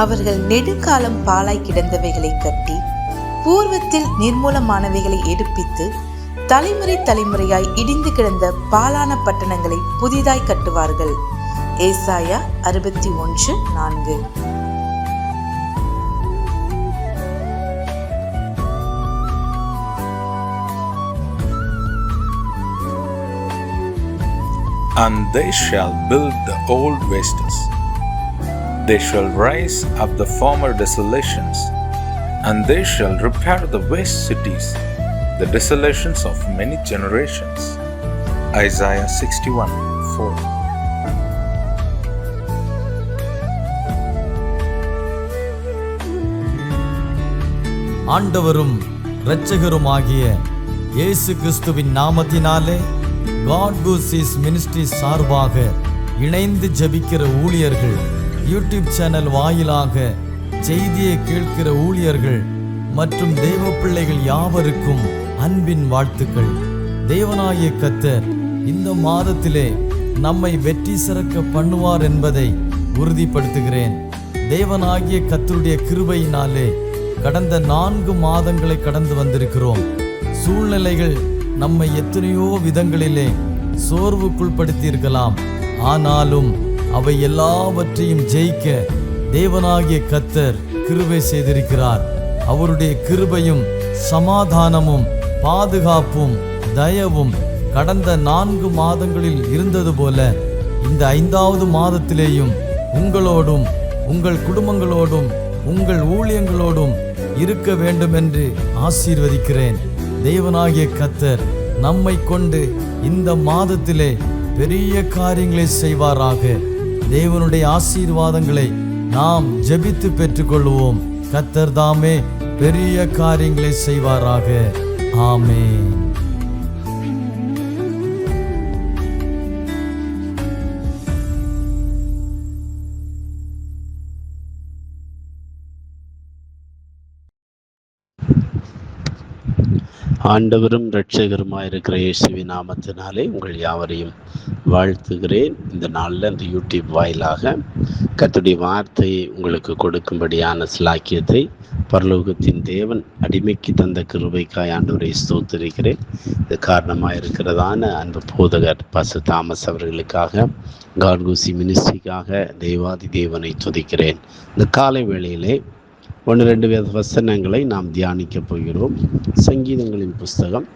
அவர்கள் நெடுங்காலம் பாழாய் கிடந்தவைகளை கட்டி, பூர்வத்தில் நிர்மூலமானவைகளை எடுப்பித்து, தலைமுறை தலைமுறையாய் இடிந்து கிடந்த பாழான பட்டணங்களை புதிதாய் கட்டுவார்கள். ஏசாயா 61:4. And they shall build the old wastes. They shall raise up the former desolations, and they shall repair the waste cities, the desolations of many generations. Isaiah 61:4. ஆண்டவரும் இரட்சகருமாகிய இயேசு கிறிஸ்துவின் நாமத்தினாலே காட் கூசிஸ் மினிஸ்ட்ரி சார்பாக இணைந்து ஜெபிக்கிற ஊழியர்கள், யூடியூப் சேனல் வாயிலாக செய்தியை கேட்கிற ஊழியர்கள் மற்றும் தேவ பிள்ளைகள் யாவருக்கும் அன்பின் வாழ்த்துக்கள். தேவனாகிய கர்த்தர் இந்த மாதத்திலே நம்மை வெற்றி சிறக்க பண்ணுவார் என்பதை உறுதிப்படுத்துகிறேன். தேவனாகிய கர்த்தருடைய கிருபையினாலே கடந்த 4 மாதங்களை கடந்து வந்திருக்கிறோம். சூழ்நிலைகள் நம்மை எத்தனையோ விதங்களிலே சோர்வுக்குள்படுத்தியிருக்கலாம். ஆனாலும் அவை எல்லாவற்றையும் ஜெயிக்க தேவனாகிய கர்த்தர் கிருபை செய்திருக்கிறார். அவருடைய கிருபையும் சமாதானமும் பாதுகாப்பும் தயவும் கடந்த 4 மாதங்களில் இருந்தது போல இந்த 5வது மாதத்திலேயும் உங்களோடும் உங்கள் குடும்பங்களோடும் உங்கள் ஊழியங்களோடும் இருக்க வேண்டும் என்று ஆசீர்வதிக்கிறேன். தேவனாகிய கர்த்தர் நம்மை கொண்டு இந்த மாதத்திலே பெரிய காரியங்களை செய்வாராக. தேவனுடைய ஆசீர்வாதங்களை நாம் ஜெபித்து பெற்றுக்கொள்வோம். கர்த்தர் தாமே பெரிய காரியங்களை செய்வாராக. ஆமென். ஆண்டவரும் இரட்சகருமாயிருக்கிற இயேசுவின் நாமத்தினாலே உங்கள் யாவரையும் வாழ்த்துகிறேன். இந்த நாளில் இந்த யூடியூப் வாயிலாக கர்த்தருடைய வார்த்தையை உங்களுக்கு கொடுக்கும்படியான சிலாக்கியத்தை பரலோகத்தின் தேவன் அடிமைக்கு தந்த கிருபைக்காய் ஆண்டவரை ஸ்தோத்திரிக்கிறேன். இது காரணமாக இருக்கிறதான அன்பு போதகர் பாஸ்டர் தாமஸ் அவர்களுக்காக, காட் கூசி மினிஸ்ட்ரிக்காக தேவாதி தேவனை துதிக்கிறேன். இந்த காலை வேளையிலே 1-2 வசனங்களை நாம் தியானிக்க போகிறோம். சங்கீதங்களின் புஸ்தகம்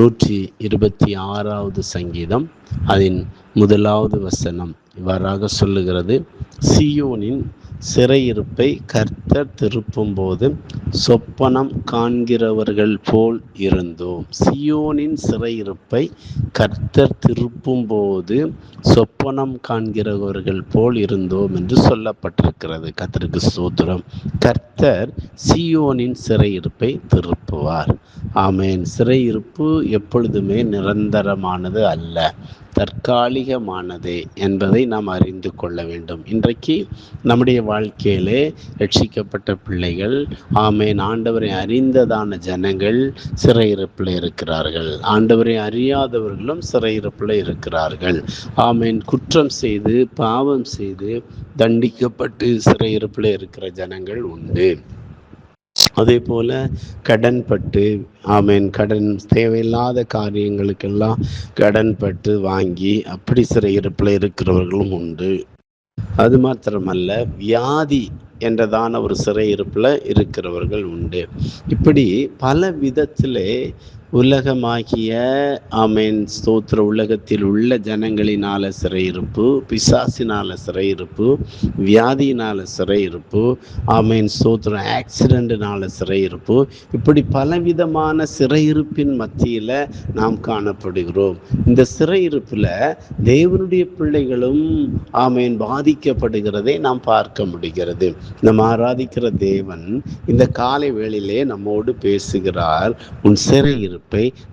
126வது சங்கீதம், அதன் 1வது வசனம் இவ்வாறாக சொல்லுகிறது: சீயோனின் சிறையிருப்பை கர்த்தர் திருப்பும் போது சொப்பனம் காண்கிறவர்கள் போல் இருந்தோம். சீயோனின் சிறையிருப்பை கர்த்தர் திருப்பும் போது சொப்பனம் காண்கிறவர்கள் போல் இருந்தோம் என்று சொல்லப்பட்டிருக்கிறது. கர்த்தருக்கு ஸ்தோத்திரம். கர்த்தர் சீயோனின் சிறையிருப்பை திருப்புவார். ஆமென். சிறையிருப்பு எப்பொழுதுமே நிரந்தரமானது அல்ல, தற்காலிகமானது என்பதை நாம் அறிந்து கொள்ள வேண்டும். இன்றைக்கு நம்முடைய வாழ்க்கையிலே ரட்சிக்கப்பட்ட பிள்ளைகள், ஆமென், ஆண்டவரை அறிந்ததான ஜனங்கள் சிறையிருப்பில் இருக்கிறார்கள். ஆண்டவரை அறியாதவர்களும் சிறையிருப்பில் இருக்கிறார்கள். ஆமென். குற்றம் செய்து பாவம் செய்து தண்டிக்கப்பட்டு சிறையிருப்பில் இருக்கிற ஜனங்கள் உண்டு. அதே போல கடன்பட்டு, ஆமென், கடன் தேவையில்லாத காரியங்களுக்கெல்லாம் கடன்பட்டு வாங்கி அப்படி சிறையிருப்பில் இருக்கிறவர்களும் உண்டு. அது மாத்திரமல்ல, வியாதி என்றதான ஒரு சிறையிருப்பில் இருக்கிறவர்கள் உண்டு. இப்படி பல விதத்திலே உலகமாகிய, ஆமென், ஸ்தோத்திர, உலகத்தில் உள்ள ஜனங்களினால சிறையிருப்பு, பிசாசினால சிறையிருப்பு, வியாதியினால சிறையிருப்பு, ஆமென், ஸ்தோத்திர, ஆக்சிடென்ட்னால சிறையிருப்பு, இப்படி பலவிதமான சிறையிருப்பின் மத்தியில் நாம் காணப்படுகிறோம். இந்த சிறையிருப்பில் தேவனுடைய பிள்ளைகளும், ஆமென், பாதிக்கப்படுகிறதை நாம் பார்க்க முடிகிறது. நம்ம ஆராதிக்கிற தேவன் இந்த காலை வேளையிலே நம்மோடு பேசுகிறார். உன் சிறையிருப்பை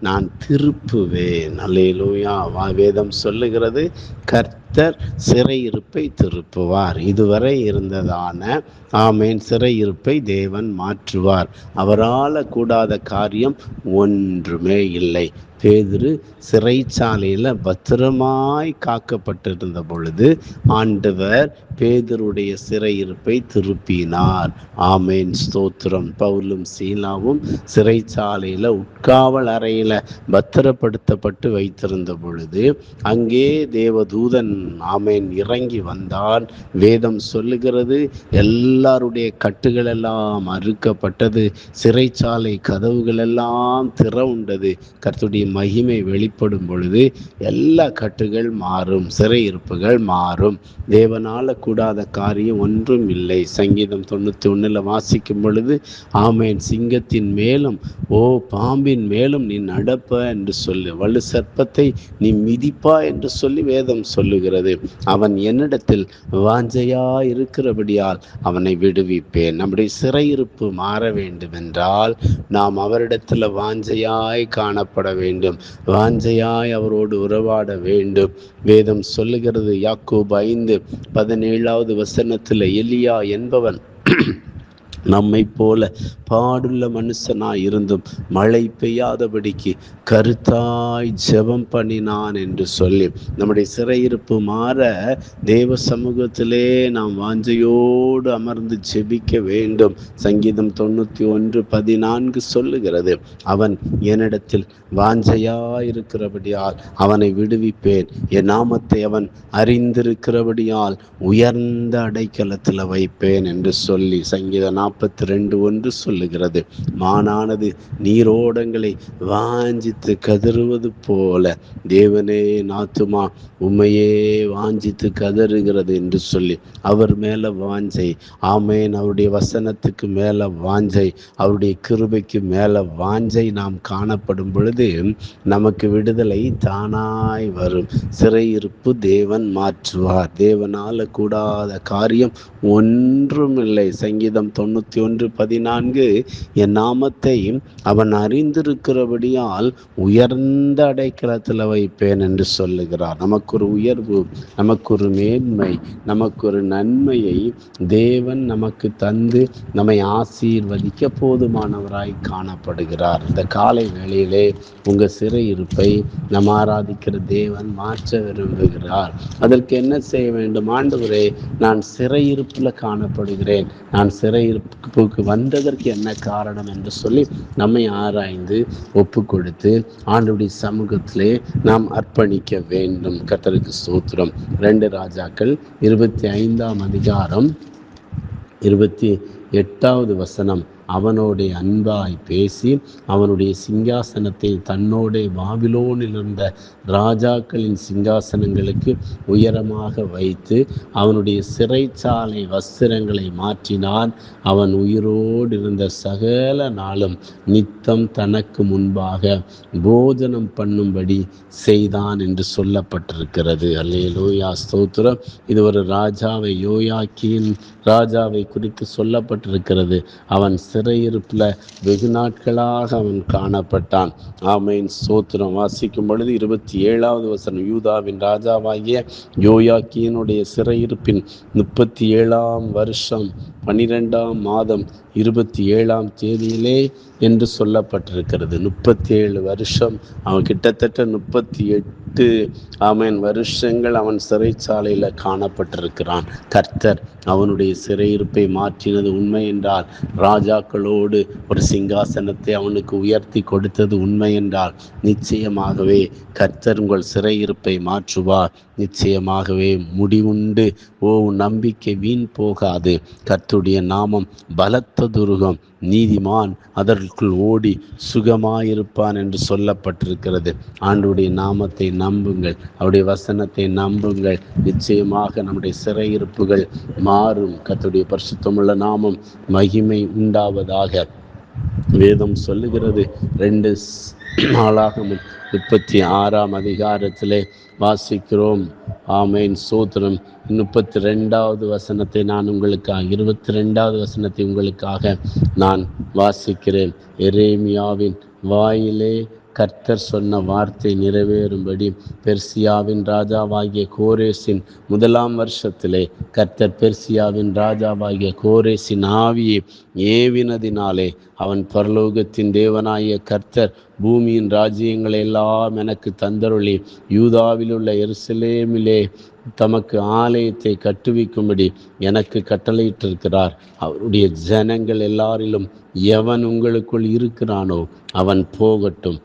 நான் திருப்புவேன். அல்லேலூயா. வேதம் சொல்லுகிறது, கர்த்தர் கர்த்தர் சிறையிருப்பை திருப்புவார். இதுவரை இருந்ததான ஆமேன் சிறையிருப்பை தேவன் மாற்றுவார். அவரால் கூடாத காரியம் ஒன்றுமே இல்லை. பேதுரு சிறைச்சாலையில் பத்திரமாய் காக்கப்பட்டிருந்த பொழுது ஆண்டவர் பேதுருடைய சிறையிருப்பை திருப்பினார். ஆமேன், ஸ்தோத்திரம். பவுலும் சீலாவும் சிறைச்சாலையில் உட்காவல் அறையில் பத்திரப்படுத்தப்பட்டு வைத்திருந்த பொழுது அங்கே தேவதூதன் ஆமேன் இறங்கி வந்தான். வேதம் சொல்லுகிறது, எல்லாருடைய கட்டுகள் எல்லாம் அறுக்கப்பட்டது, சிறைச்சாலை கதவுகள் எல்லாம் திறவுண்டது. கர்த்தருடைய மகிமை வெளிப்படும் பொழுது எல்லா கட்டுகள் மாறும், சிறையிருப்புகள் மாறும். தேவனால கூடாத காரியம் ஒன்றும் இல்லை. சங்கீதம் 91 வாசிக்கும் பொழுது ஆமேன், சிங்கத்தின் மேலும் பாம்பின் மேலும் நீ நடப்ப என்று சொல்லு, வலு சர்ப்பத்தை நீ மிதிப்பா என்று சொல்லி வேதம் சொல்லுகிறது. அவன் என்னிடத்தில் வாஞ்சையா இருக்கிறபடியால் அவனை விடுவிப்பேன். நம்முடைய சிறையிருப்பு மாற வேண்டும் என்றால் நாம் அவரிடத்தில் வாஞ்சையாய் காணப்பட வேண்டும், வாஞ்சையாய் அவரோடு உறவாட வேண்டும். வேதம் சொல்லுகிறது, யாக்கோபு 5:17 எலியா என்பவன் நம்மை போல பாடுள்ள மனுஷனாய் இருந்தும் மழை பெய்யாதபடிக்கு கருத்தாய் ஜெபம் பண்ணினான் என்று சொல்லி நம்முடைய சிறையிருப்பு மாற தேவ சமூகத்திலே நாம் வாஞ்சையோடு அமர்ந்து ஜெபிக்க வேண்டும். சங்கீதம் 91:14 சொல்லுகிறது, அவன் என்னிடத்தில் வாஞ்சையாயிருக்கிறபடியால் அவனை விடுவிப்பேன், என் நாமத்தை அவன் அறிந்திருக்கிறபடியால் உயர்ந்த அடைக்கலத்தில் வைப்பேன் என்று சொல்லி சங்கீதம் 42:1 சொல்லுகிறது. மானானது நீரோடங்களை வாஞ்சித்து கதறுவது போல தேவனே நாத்துமா உம்மையே வாஞ்சித்து கதறுகிறது என்று சொல்லி அவர் மேல வாஞ்சை. ஆமேன், அவருடைய வசனத்துக்கு மேல வாஞ்சை, அவருடைய கிருபைக்கு மேல வாஞ்சை நாம் காணப்படும் பொழுது நமக்கு விடுதலை தானாய் வரும். சிறையிருப்பு தேவன் மாற்றுவார். தேவனால கூடாத காரியம் ஒன்றும் இல்லை. சங்கீதம் 91:14 என் நாமத்தை அவன் அறிந்திருக்கிறபடியால் உயர்ந்த அடைக்கலத்தில் வைப்பேன் என்று சொல்லுகிறார். நமக்கு ஒரு உயர்வு, நமக்கு ஒரு மேன்மை, நமக்கு ஒரு நன்மையை தேவன் நமக்கு தந்து நம்மை ஆசீர்வதிக்க போதுமானவராய் காணப்படுகிறார். இந்த காலை வேளையிலே உங்கள் சிறையிருப்பை நாம் ஆராதிக்கிற தேவன் மாற்ற விரும்புகிறார். அதற்கு என்ன செய்ய வேண்டும்? ஆண்டவரே, நான் சிறையிருப்பில் காணப்படுகிறேன், நான் சிறையிருப்புக்கு வந்ததற்கு என்ன காரணம் என்று சொல்லி நம்மை ஆராய்ந்து ஒப்பு கொடுத்து ஆண்டவருடைய சமூகத்திலே நாம் அர்ப்பணிக்க வேண்டும். கர்த்தருக்கு ஸ்தோத்திரம். 2 ராஜாக்கள் 25 அவனோடைய அன்பாய் பேசி அவனுடைய சிங்காசனத்தை தன்னோட பாபிலோனில் இருந்த ராஜாக்களின் சிங்காசனங்களுக்கு உயரமாக வைத்து அவனுடைய சிறைச்சாலை வஸ்திரங்களை மாற்றினான். அவன் உயிரோடு இருந்த சகல நாளும் நித்தம் தனக்கு முன்பாக போஜனம் பண்ணும்படி செய்தான் என்று சொல்லப்பட்டிருக்கிறது. அல்லேலூயா, ஸ்தோத்திரம். இது ஒரு ராஜாவை, யோயாக்கீன் ராஜாவை குறித்து சொல்லப்பட்டிருக்கிறது. அவன் சிறையிருப்பில் வெகு நாட்களாக அவன் காணப்பட்டான். ஆமேன், ஸ்தோத்திரம். வாசிக்கும் பொழுது 27 யூதாவின் ராஜாவாகிய யோயாக்கீனுடைய சிறையிருப்பின் 37 வருஷம் 12 மாதம் 27 தேதியிலே என்று சொல்லப்பட்டிருக்கிறது. 37 வருஷம் அவன் கிட்டத்தட்ட 38 வருஷங்கள் அவன் சிறைச்சாலையில் காணப்பட்டிருக்கிறான். கர்த்தர் அவனுடைய சிறையிருப்பை மாற்றினது உண்மை என்றால், ராஜாக்களோடு ஒரு சிங்காசனத்தை அவனுக்கு உயர்த்தி கொடுத்தது உண்மை என்றால், நிச்சயமாகவே கர்த்தர் உங்கள் சிறையிருப்பை மாற்றுவார். நிச்சயமாகவே முடிவுண்டு. நம்பிக்கை வீண் போகாது. கர்த்தருடைய நாமம் பலத்த துருகம், நீதிமான் அதற்குள் ஓடி சுகமாயிருப்பான் என்று சொல்லப்பட்டிருக்கிறது. ஆண்டவருடைய நாமத்தை நம்புங்கள், அவருடைய வசனத்தை நம்புங்கள். நிச்சயமாக நம்முடைய சிறையிருப்புகள் மாறும். கர்த்தருடைய பரிசுத்தமுள்ள நாமம் மகிமை உண்டாவதாக. வேதம் சொல்லுகிறது. 2 நாளாகமம் 36 வாசிக்கிறோம். ஆமேன், சோத்திரம். 32 நான் உங்களுக்காக 22 உங்களுக்காக நான் வாசிக்கிறேன். எரேமியாவின் வாயிலே கர்த்தர் சொன்ன வார்த்தை நிறைவேறும்படி பெர்சியாவின் ராஜாவாகிய கோரேசின் 1ஆம் வருஷத்திலே கர்த்தர் பெர்சியாவின் ராஜாவாகிய கோரேசின் ஆவியை ஏவினதினாலே அவன் பரலோகத்தின் தேவனாகிய கர்த்தர் பூமியின் ராஜ்யங்களை எல்லாம் எனக்கு தந்தருளி யூதாவில் உள்ள எருசலேமிலே தமக்கு ஆலயத்தை கட்டுவிக்கும்படி எனக்கு கட்டளையிட்டிருக்கிறார். அவருடைய ஜனங்கள் எல்லாரிலும் எவன் உங்களுக்குள் இருக்கிறானோ அவன் போகட்டும்.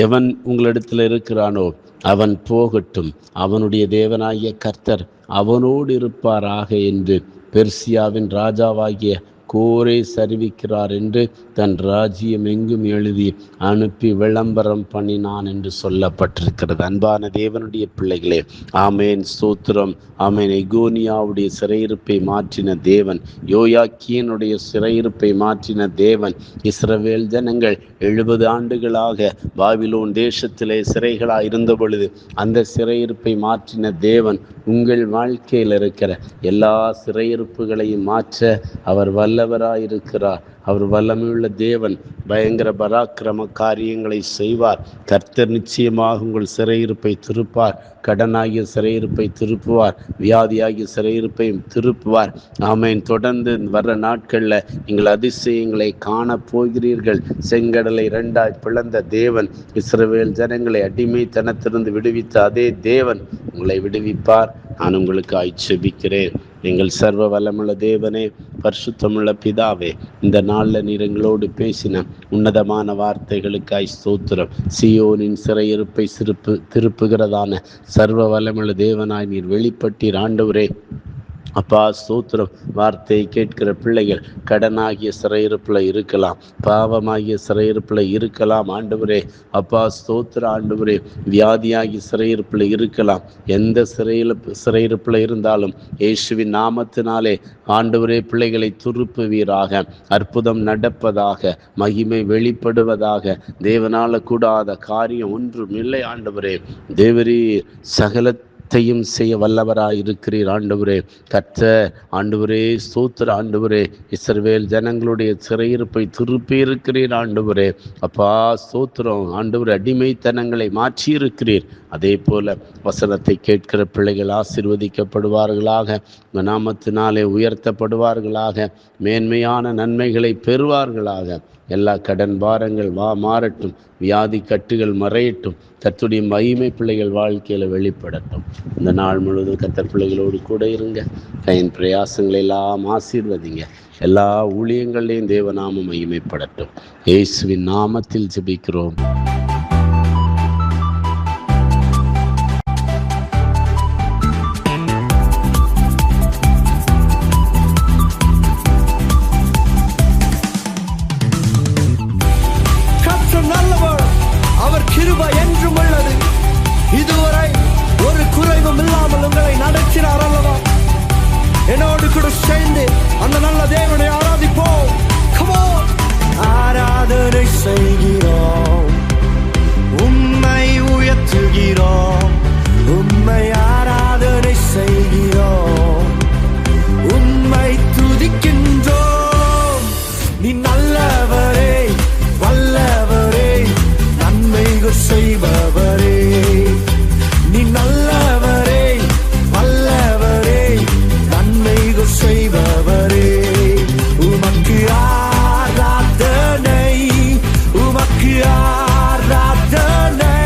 எவன் உங்களிடத்தில் இருக்கிறானோ அவன் போகட்டும், அவனுடைய தேவனாகிய கர்த்தர் அவனோடு இருப்பாராக என்று பெர்சியாவின் ராஜாவாகிய கோரேஸ் அறிவிக்கிறார் என்று தன் ராஜ்யம் எங்கும் எழுதி அனுப்பி விளம்பரம் பண்ணினான் என்று சொல்லப்பட்டிருக்கிறது. அன்பான தேவனுடைய பிள்ளைகளே, ஆமேன், ஸ்தோத்திரம், ஆமேன். எகோனியாவுடைய சிறையிருப்பை மாற்றின தேவன், யோயாக்கீனுடைய சிறையிருப்பை மாற்றின தேவன், இஸ்ரவேல் ஜனங்கள் 70 ஆண்டுகளாக பாபிலோன் தேசத்திலே சிறைகளாக இருந்த பொழுது அந்த சிறையிருப்பை மாற்றின தேவன் உங்கள் வாழ்க்கையில் இருக்கிற எல்லா சிறையிருப்புகளையும் மாற்ற அவர் வல்லவராயிருக்கிறார். அவர் வல்லமையுள்ள தேவன், பயங்கர பராக்கிரம காரியங்களை செய்வார். கர்த்தர் நிச்சயமாக உங்கள் சிறையிருப்பை திருப்பார். கடனாகிய சிறையிருப்பை திருப்புவார், வியாதியாகிய சிறையிருப்பை திருப்புவார். ஆமேன். தொடர்ந்து வர்ற நாட்களில் நீங்கள் அதிசயங்களை காண போகிறீர்கள். செங்கடலை 2ஆய் பிளந்த தேவன், இஸ்ரவேல் ஜனங்களை அடிமைத்தனத்திலிருந்து விடுவித்த அதே தேவன் உங்களை விடுவிப்பார். நான் உங்களுக்கு ஜெபிக்கிறேன். எங்கள் சர்வ வல்லமுள்ள தேவனே, பரிசுத்தமுள்ள பிதாவே, இந்த நாளில் நீர் எங்களோடு பேசின உன்னதமான வார்த்தைகளுக்காய் ஸ்தோத்திரம். சீயோனின் சிறையிருப்பை திருப்புகிறதான சர்வ வல்லமுள்ள தேவனாய் நீர் வெளிப்பட்டீர். ஆண்டவரே அப்பா ஸ்தோத்திரம். வார்த்தையை கேட்கிற பிள்ளைகள் கடனாகிய சிறையிருப்பில் இருக்கலாம், பாவமாகிய சிறையிருப்பில் இருக்கலாம். ஆண்டவரே ஸ்தோத்திரம். ஆண்டவரே வியாதியாகிய சிறையிருப்பில் இருக்கலாம். எந்த சிறையிருப்பில் இருந்தாலும் இயேசுவின் நாமத்தினாலே ஆண்டவரே பிள்ளைகளை துருப்புவீராக. அற்புதம் நடப்பதாக, மகிமை வெளிப்படுவதாக. தேவனால கூடாத காரியம் ஒன்றும் இல்லை. ஆண்டவரே தேவரீர் சகல செய்ய வல்லவராய் இருக்கிறீர். ஆண்டவரே கர்த்தர், ஆண்டவரே ஸ்தோத்திர. ஆண்டவரே இஸ்ரவேல் ஜனங்களுடைய சிறையிருப்பை திருப்பி இருக்கிறீர். ஆண்டவரே அப்பா ஸ்தோத்திரம். ஆண்டவரே அடிமைத்தனங்களை மாற்றி இருக்கிறீர். அதே போல வசனத்தை கேட்கிற பிள்ளைகள் ஆசீர்வதிக்கப்படுவார்களாக, நாமத்தினாலே உயர்த்தப்படுவார்களாக, மேன்மையான நன்மைகளை பெறுவார்களாக. எல்லா கடன் பாரங்கள் மாறட்டும், வியாதி கட்டுகள் மறையட்டும். கர்த்தருடைய மகிமை பிள்ளைகள் வாழ்க்கையில் வெளிப்படட்டும். இந்த நாள் முழுவதும் கர்த்தர் பிள்ளைகளோடு கூட இருங்க. கையின் பிரயாசங்களை எல்லாம் ஆசீர்வதிங்க. எல்லா ஊழியங்களையும் தேவநாமம் மகிமைப்படட்டும். இயேசுவின் நாமத்தில் ஜெபிக்கிறோம். இதுவரை ஒரு குறைவும் இல்லாமல் உங்களை நடத்தினார் அல்லவா? என்னோடு கூட சேர்ந்து அந்த நல்ல தேவனை ஆராதிப்போம். ஆராதனை செய்கிறோம், உம்மை உயர்த்துகிறோம், உம்மை ஆராதனை செய்கிறோம், உம்மை துதிக்கின்றோம். நீ நல்லவரே, வல்லவரே, நன்மைகள் செய்பவரே. நீ நல்லவரே, வல்லவரே, நன்மைகள் செய்பவரே. உமக்கு ஆராதனை, உமக்கு ஆராதனை,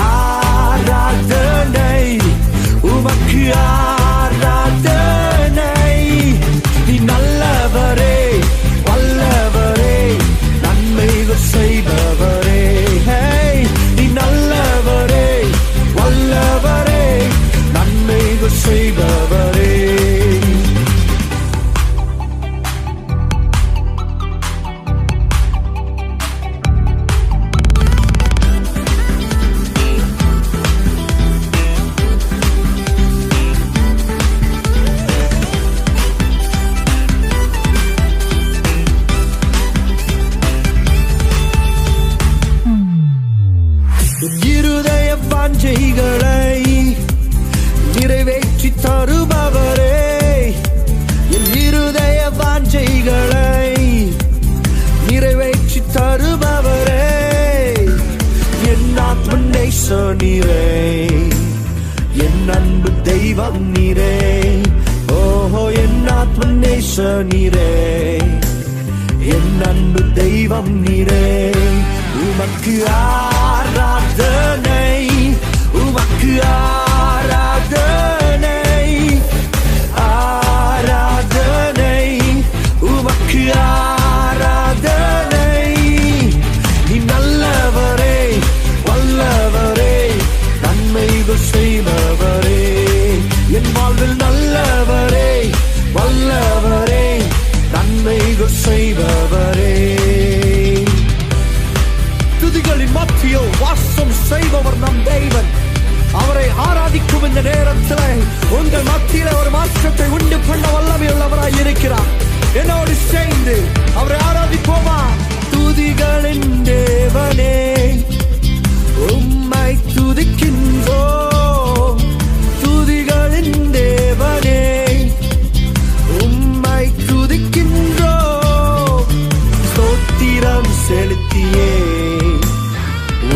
ஆராதனை, உமக்கு ஆராதனை. நீ நல்லவரே, வல்லவரே, நன்மைகள் செய்பவரே. நீ நல்லவரே, வல்லவரே, நன்மைகள் செய்பவரே. இருதய வாஞ்சைகளை நிறைவேற்றி தருபவரே. என் இருதய வாஞ்சைகளை நேசர் நீரே, என் அன்பு தெய்வம் நீரே. ஓஹோ என் ஆத்ம நேசர் நீரே, என் அன்பு தெய்வம் நீரே. உமக்கு ஆராதனை, உமக்கு ஆராதனை, ஆராதனை, உமக்கு ஆராதனை. நீ நல்லவரே, வல்லவரே, நன்மைகள் செய்பவரே, என் வாழ்வில் நல்லவரே, வல்லவரே, நன்மைகள் செய்பவரே. துதிகளின் மத்தியில் வாசம் செய்பவர் நம் தேவன். அவரை ஆராதிக்கும் இந்த நேரத்தில் உங்கள் மத்தியில் ஒரு மாற்றத்தை உண்டு பண்ண வல்லமை உள்ளவராய் இருக்கிறார். என்னோடு சேர்ந்து அவரை ஆராதிப்போமா? துதிகளின் தேவனே, உம்மை துதிக்கின்றோம். துதிகளின் தேவனே, உம்மை துதிக்கின்றோம். ஸ்தோத்திரம் செலுத்தியே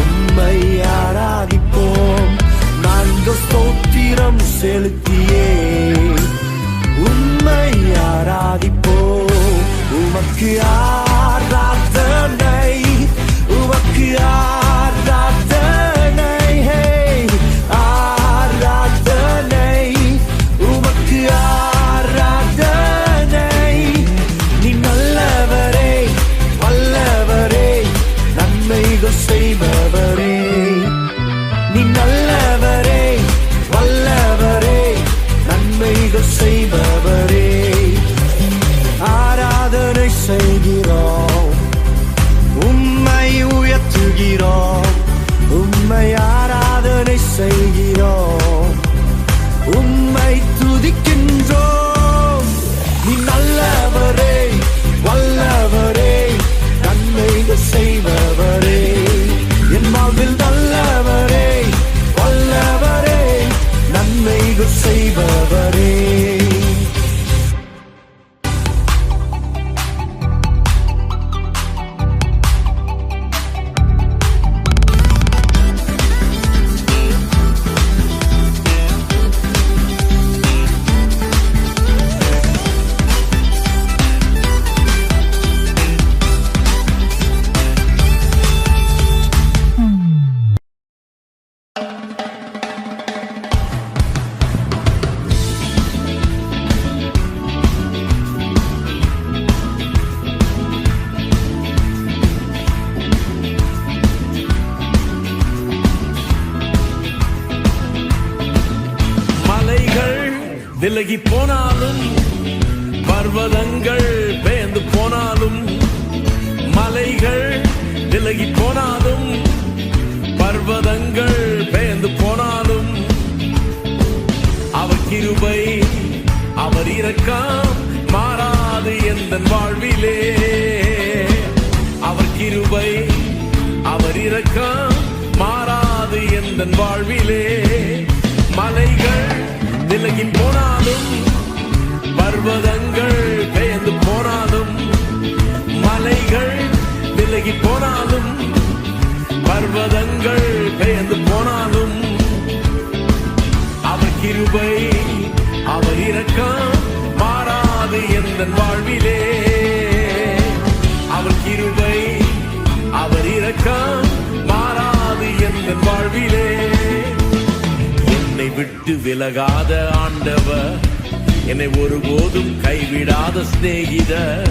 உம்மை ஆராதிப்போம். நாங்கள் ஸ்தோத்திரம் செலுத்தியே உம்மை ஆராதிப்போம். உமக்கு ஆராதனை, உமக்கு ஆராதனை, ஆராதனை, உமக்கு ஆராதனை. நீ நல்லவரே, வல்லவரே, நன்மைகள் செய்பவரே. நீ நல்லவரே, வல்லவரே, நன்மைகள் செய்பவரே. ஆராதனை செய்கிறோம், உம்மை உயர்த்துகிறோம். உம்மை ஆராதனை செய்கிறோம், உம்மை துதிக்கின்றோம். நீ நல்லவரே, வல்லவரே, நன்மைகள் செய்பவரே, என் வாழ்வில் நல்லவரே, வல்லவரே, நன்மைகள் செய்பவரே. விலகி போனாலும், பர்வதங்கள் பெயர்ந்து போனாலும், மலைகள் விலகி போனாலும், பர்வதங்கள் பெயர்ந்து போனாலும், அவர் கிருபை அவர் இரக்கம் மாறாது எந்தன் வாழ்விலே. அவர் கிருபை அவர் இரக்கம் மாறாது எந்தன் வாழ்விலே. மலைகள் விலகி போனாலும், பர்வதங்கள் பெயர்ந்து போனாலும், மலைகள் விலகி போனாலும், பர்வதங்கள் பெயர்ந்து போனாலும், அவர் கிருபை அவர் இரக்கம் மாறாது எந்தன் வாழ்விலே. அவர் கிருபை அவர் இரக்கம் மாறாது எந்தன் வாழ்விலே. என்னை விட்டு விலகாத ஆண்டவர், என்னை ஒருபோதும் கைவிடாத சிநேகிதர்.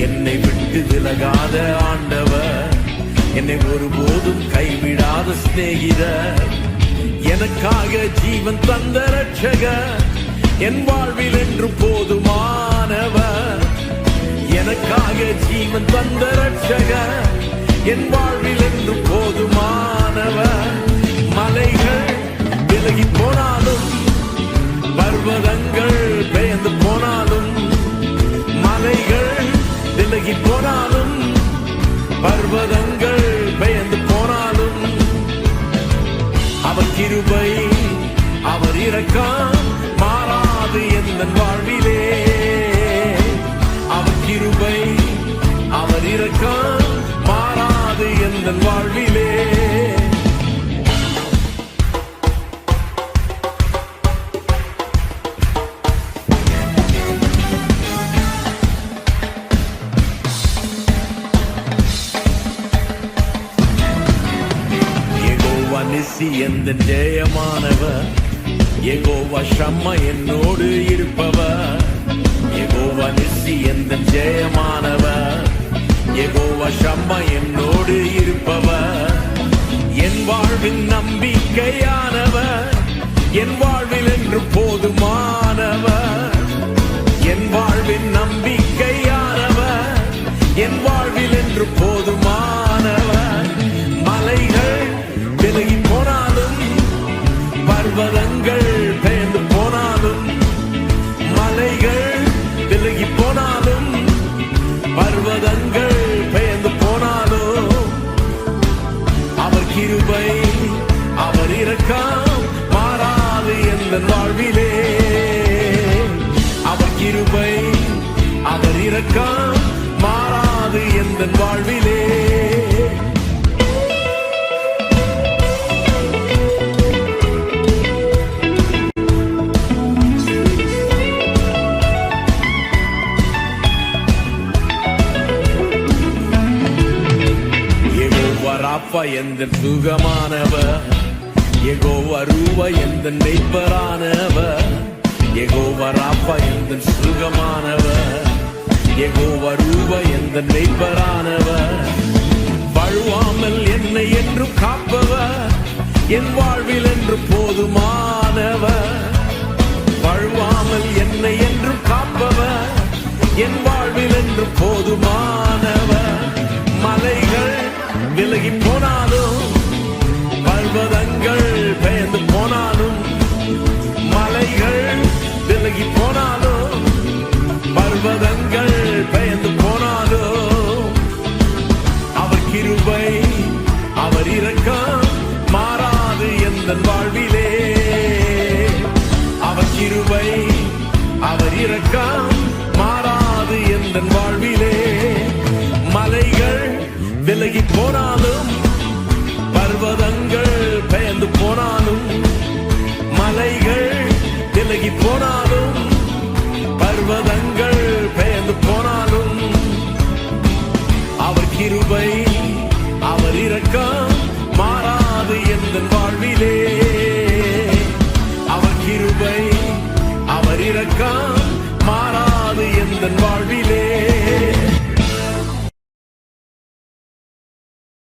என்னை விட்டு விலகாத ஆண்டவர், என்னை ஒருபோதும் கைவிடாத சிநேகிதர். எனக்காக ஜீவன் தந்த ரட்சகர், என் வாழ்வில் என்று போதுமானவர். எனக்காக ஜீவன் தந்த ரட்சகர், என் வாழ்வில் என்று போதுமானவர். மலைகள் விலகி போனாலும், பர்வதங்கள் பெயர்ந்து போனாலும், மலைகள் விலகி போனாலும், பர்வதங்கள் பெயர்ந்து போனாலும், அவர் கிருபை அவர் இரக்கம் மாறாது எந்தன் வாழ்விலே. அவர் கிருபை அவர் இரக்கம் மாறாது எந்தன் வாழ்விலே. நிசி எந்த ஜெயமானவர், யெகோவா ஷம்மா என்னோடு இருப்பவர். யெகோவா நிசி எந்த ஜெயமானவர், யெகோவா ஷம்மா என்னோடு இருப்பவர். என் வாழ்வின் நம்பிக்கையானவர், என் வாழ்வில் என்று போதுமானவர். என் வாழ்வின் நம்பிக்கையானவர், என் வாழ்வில் என்று போதுமானவர். மலைகள் விலகி போனாலும், பர்வதங்கள் பெயர்ந்து போனாலும், மலைகள் விலகி போனாலும், பர்வதங்கள் பெயர்ந்து போனாலும், அவர் கிருபை அவர் இரக்கம் மாறாது எந்த வாழ்விலே. அவர் கிருபை அவர் இரக்கம் மாறாது எந்த வாழ்விலே. யெகோவா ராப்பா எந்த சுகமானவர், யெகோவா ரூவா எந்த நெய்ப்பரானவர். யெகோவா ராப்பா எந்த சுகமானவர், யெகோவா ரூவா எந்த நெய்ப்பரானவர். வழுவாமல் என்னை என்றும் காப்பவர், என் வாழ்வில் என்று போதுமானவர். வழுவாமல் என்னை என்றும் காப்பவர், என் வாழ்வில் என்று போதுமானவர். மலைகள் விலகி போனாலும், பர்வதங்கள் பெயர்ந்து போனாலும், மலைகள் விலகி போனாலும், பர்வதங்கள் பெயர்ந்து போனாலும், அவர் கிருபை அவர் இரக்கம் மாறாது எந்த வாழ்விலே. அவர் கிருபை அவர் இரக்கம் மாறாது எந்த வாழ்விலே. மலைகள் விலகி போனாலும், பர்வதங்கள் பெயர்ந்து போனாலும், மலைகள் விலகி போனாலும், பர்வதங்கள் பெயர்ந்து போனாலும், அவர் கிருபை அவர் இரக்கம் மாறாது எந்த வாழ்விலே. அவர் கிருபை அவர் இரக்கம் மாறாது எந்த வாழ்விலே.